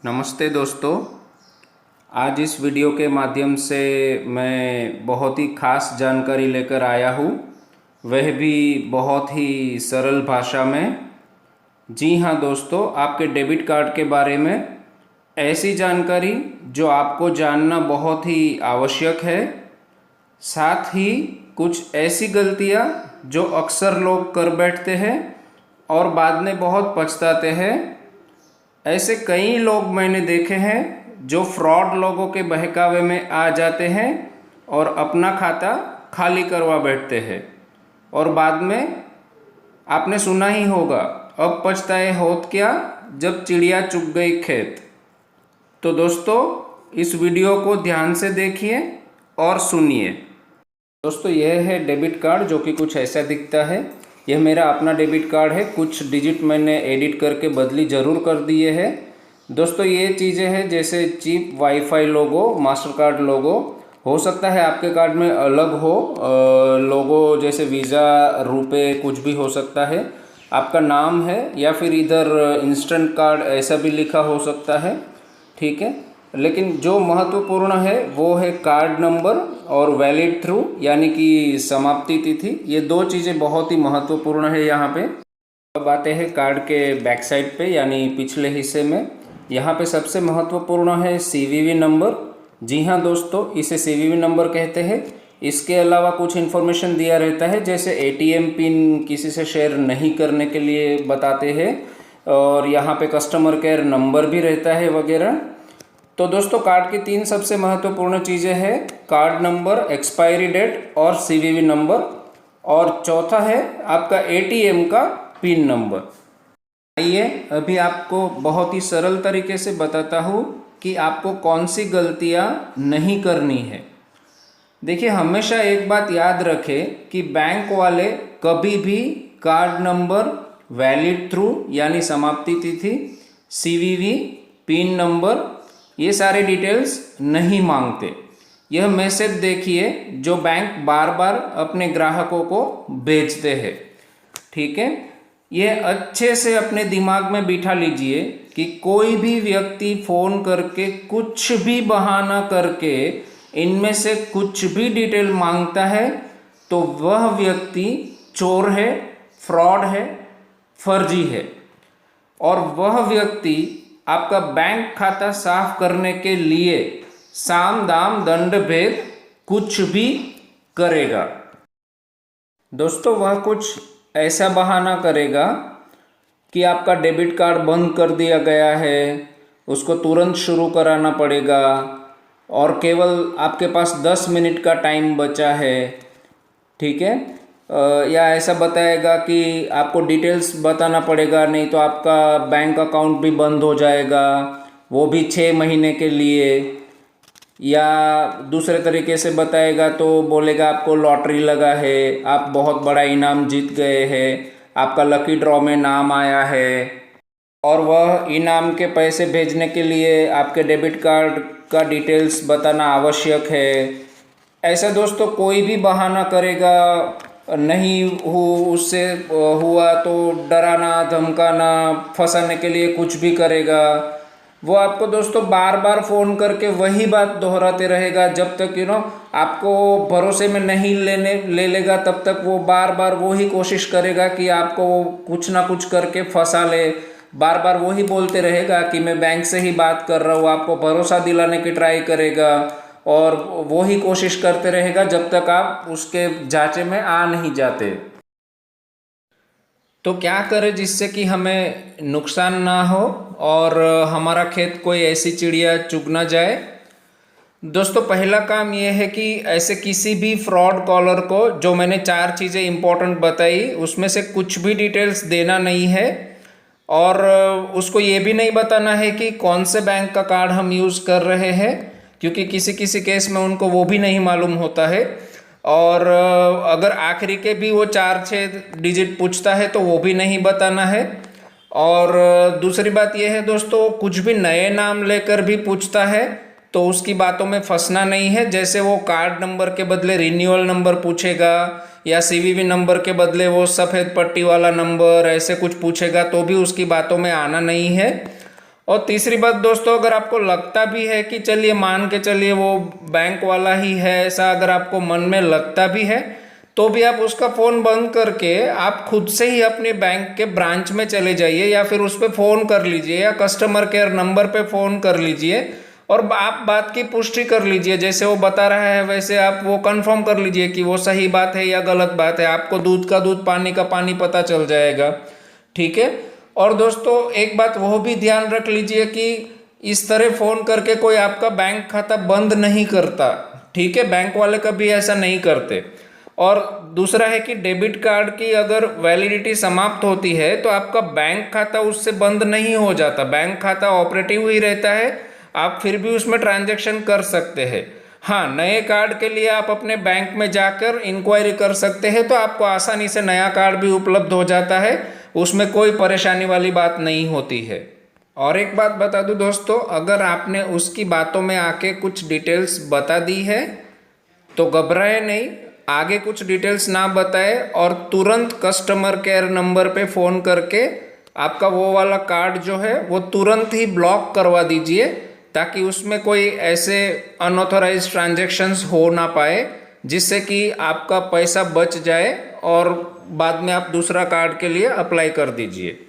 नमस्ते दोस्तों। आज इस वीडियो के माध्यम से मैं बहुत ही ख़ास जानकारी लेकर आया हूँ, वह भी बहुत ही सरल भाषा में। जी हाँ दोस्तों, आपके डेबिट कार्ड के बारे में ऐसी जानकारी जो आपको जानना बहुत ही आवश्यक है। साथ ही कुछ ऐसी गलतियाँ जो अक्सर लोग कर बैठते हैं और बाद में बहुत पछताते हैं। ऐसे कई लोग मैंने देखे हैं जो फ्रॉड लोगों के बहकावे में आ जाते हैं और अपना खाता खाली करवा बैठते हैं और बाद में आपने सुना ही होगा, अब पछताए होत क्या जब चिड़िया चुग गई खेत। तो दोस्तों, इस वीडियो को ध्यान से देखिए और सुनिए। दोस्तों, यह है डेबिट कार्ड जो कि कुछ ऐसा दिखता है। यह मेरा अपना डेबिट कार्ड है। कुछ डिजिट मैंने एडिट करके बदली ज़रूर कर दिए है। दोस्तों, ये चीज़ें हैं जैसे चिप, वाईफाई लोगो, मास्टर कार्ड लोगो। हो सकता है आपके कार्ड में अलग हो लोगो, जैसे वीज़ा, रुपए, कुछ भी हो सकता है। आपका नाम है या फिर इधर इंस्टेंट कार्ड ऐसा भी लिखा हो सकता है, ठीक है। लेकिन जो महत्वपूर्ण है वो है कार्ड नंबर और वैलिड थ्रू यानी कि समाप्ति तिथि। ये दो चीज़ें बहुत ही महत्वपूर्ण है यहाँ पे। अब आते हैं कार्ड के बैक साइड पे यानी पिछले हिस्से में। यहाँ पे सबसे महत्वपूर्ण है CVV नंबर। जी हाँ दोस्तों, इसे CVV नंबर कहते हैं। इसके अलावा कुछ इन्फॉर्मेशन दिया रहता है, जैसे ATM पिन किसी से शेयर नहीं करने के लिए बताते हैं, और यहाँ पे कस्टमर केयर नंबर भी रहता है वगैरह। तो दोस्तों, कार्ड की तीन सबसे महत्वपूर्ण चीज़ें हैं, कार्ड नंबर, एक्सपायरी डेट और CVV नंबर, और चौथा है आपका ATM का पिन नंबर। आइए अभी आपको बहुत ही सरल तरीके से बताता हूँ कि आपको कौन सी गलतियाँ नहीं करनी है। देखिए, हमेशा एक बात याद रखें कि बैंक वाले कभी भी कार्ड नंबर, वैलिड थ्रू यानी समाप्ति तिथि, CVV, पिन नंबर, ये सारे डिटेल्स नहीं मांगते। यह मैसेज देखिए जो बैंक बार बार अपने ग्राहकों को भेजते हैं, ठीक है। यह अच्छे से अपने दिमाग में बिठा लीजिए कि कोई भी व्यक्ति फ़ोन करके कुछ भी बहाना करके इनमें से कुछ भी डिटेल मांगता है तो वह व्यक्ति चोर है, फ्रॉड है, फर्जी है, और वह व्यक्ति आपका बैंक खाता साफ करने के लिए साम दाम दंड भेद कुछ भी करेगा। दोस्तों, वह कुछ ऐसा बहाना करेगा कि आपका डेबिट कार्ड बंद कर दिया गया है, उसको तुरंत शुरू कराना पड़ेगा और केवल आपके पास 10 मिनट का टाइम बचा है, ठीक है। या ऐसा बताएगा कि आपको डिटेल्स बताना पड़ेगा, नहीं तो आपका बैंक अकाउंट भी बंद हो जाएगा, वो भी 6 महीने के लिए। या दूसरे तरीके से बताएगा तो बोलेगा आपको लॉटरी लगा है, आप बहुत बड़ा इनाम जीत गए हैं, आपका लकी ड्रॉ में नाम आया है और वह इनाम के पैसे भेजने के लिए आपके डेबिट कार्ड का डिटेल्स बताना आवश्यक है। ऐसा दोस्तों कोई भी बहाना करेगा, नहीं हो उससे हुआ तो डराना, धमकाना, फंसाने के लिए कुछ भी करेगा। वो आपको दोस्तों बार बार फ़ोन करके वही बात दोहराते रहेगा जब तक आपको भरोसे में नहीं ले लेगा, तब तक वो बार बार वही कोशिश करेगा कि आपको कुछ ना कुछ करके फंसा ले। बार बार वही बोलते रहेगा कि मैं बैंक से ही बात कर रहा हूँ, आपको भरोसा दिलाने की ट्राई करेगा और वो ही कोशिश करते रहेगा जब तक आप उसके जांचे में आ नहीं जाते। तो क्या करें जिससे कि हमें नुकसान ना हो और हमारा खेत कोई ऐसी चिड़िया चुग ना जाए। दोस्तों, पहला काम ये है कि ऐसे किसी भी फ्रॉड कॉलर को, जो मैंने 4 चीज़ें इंपॉर्टेंट बताई उसमें से कुछ भी डिटेल्स देना नहीं है, और उसको ये भी नहीं बताना है कि कौन से बैंक का कार्ड हम यूज़ कर रहे हैं, क्योंकि किसी किसी केस में उनको वो भी नहीं मालूम होता है। और अगर आखिरी के भी वो 4-6 डिजिट पूछता है तो वो भी नहीं बताना है। और दूसरी बात यह है दोस्तों, कुछ भी नए नाम लेकर भी पूछता है तो उसकी बातों में फंसना नहीं है। जैसे वो कार्ड नंबर के बदले रिन्यूअल नंबर पूछेगा या CVV नंबर के बदले वो सफ़ेद पट्टी वाला नंबर ऐसे कुछ पूछेगा तो भी उसकी बातों में आना नहीं है। और तीसरी बात दोस्तों, अगर आपको लगता भी है कि चलिए मान के चलिए वो बैंक वाला ही है, ऐसा अगर आपको मन में लगता भी है तो भी आप उसका फ़ोन बंद करके आप खुद से ही अपने बैंक के ब्रांच में चले जाइए या फिर उस पर फ़ोन कर लीजिए या कस्टमर केयर नंबर पे फ़ोन कर लीजिए और आप बात की पुष्टि कर लीजिए। जैसे वो बता रहा है वैसे आप वो कंफर्म कर लीजिए कि वो सही बात है या गलत बात है। आपको दूध का दूध पानी का पानी पता चल जाएगा, ठीक है। और दोस्तों एक बात वो भी ध्यान रख लीजिए कि इस तरह फ़ोन करके कोई आपका बैंक खाता बंद नहीं करता, ठीक है। बैंक वाले कभी ऐसा नहीं करते। और दूसरा है कि डेबिट कार्ड की अगर वैलिडिटी समाप्त होती है तो आपका बैंक खाता उससे बंद नहीं हो जाता, बैंक खाता ऑपरेटिव ही रहता है, आप फिर भी उसमें ट्रांजैक्शन कर सकते हैं। हाँ, नए कार्ड के लिए आप अपने बैंक में जाकर इंक्वायरी कर सकते हैं तो आपको आसानी से नया कार्ड भी उपलब्ध हो जाता है, उसमें कोई परेशानी वाली बात नहीं होती है। और एक बात बता दूं दोस्तों, अगर आपने उसकी बातों में आके कुछ डिटेल्स बता दी है तो घबराए नहीं, आगे कुछ डिटेल्स ना बताए और तुरंत कस्टमर केयर नंबर पे फ़ोन करके आपका वो वाला कार्ड जो है वो तुरंत ही ब्लॉक करवा दीजिए, ताकि उसमें कोई ऐसे अनऑथराइज्ड ट्रांजैक्शंस हो ना पाए जिससे कि आपका पैसा बच जाए और बाद में आप दूसरा कार्ड के लिए अप्लाई कर दीजिए।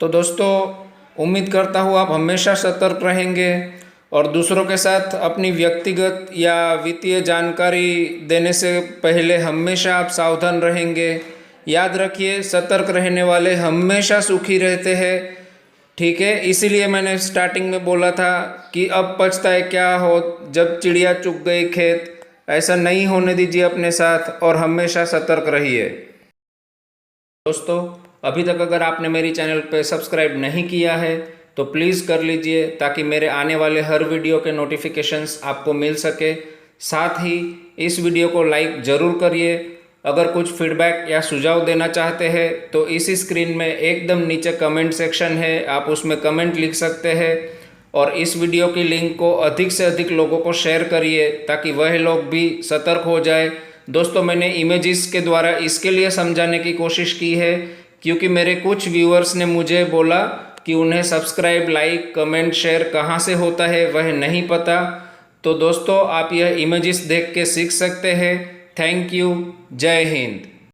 तो दोस्तों उम्मीद करता हूँ आप हमेशा सतर्क रहेंगे और दूसरों के साथ अपनी व्यक्तिगत या वित्तीय जानकारी देने से पहले हमेशा आप सावधान रहेंगे। याद रखिए, सतर्क रहने वाले हमेशा सुखी रहते हैं, ठीक है। इसीलिए मैंने स्टार्टिंग में बोला था कि अब पछताए क्या हो जब चिड़िया चुग गई खेत। ऐसा नहीं होने दीजिए अपने साथ और हमेशा सतर्क रहिए। दोस्तों अभी तक अगर आपने मेरी चैनल पे सब्सक्राइब नहीं किया है तो प्लीज़ कर लीजिए, ताकि मेरे आने वाले हर वीडियो के नोटिफिकेशंस आपको मिल सके। साथ ही इस वीडियो को लाइक ज़रूर करिए। अगर कुछ फीडबैक या सुझाव देना चाहते हैं तो इसी स्क्रीन में एकदम नीचे कमेंट सेक्शन है, आप उसमें कमेंट लिख सकते हैं। और इस वीडियो की लिंक को अधिक से अधिक लोगों को शेयर करिए ताकि वह लोग भी सतर्क हो जाए। दोस्तों मैंने इमेजेस के द्वारा इसके लिए समझाने की कोशिश की है क्योंकि मेरे कुछ व्यूअर्स ने मुझे बोला कि उन्हें सब्सक्राइब, लाइक, कमेंट, शेयर कहाँ से होता है वह नहीं पता। तो दोस्तों आप यह इमेजेस देख के सीख सकते हैं। Thank you. जय हिंद।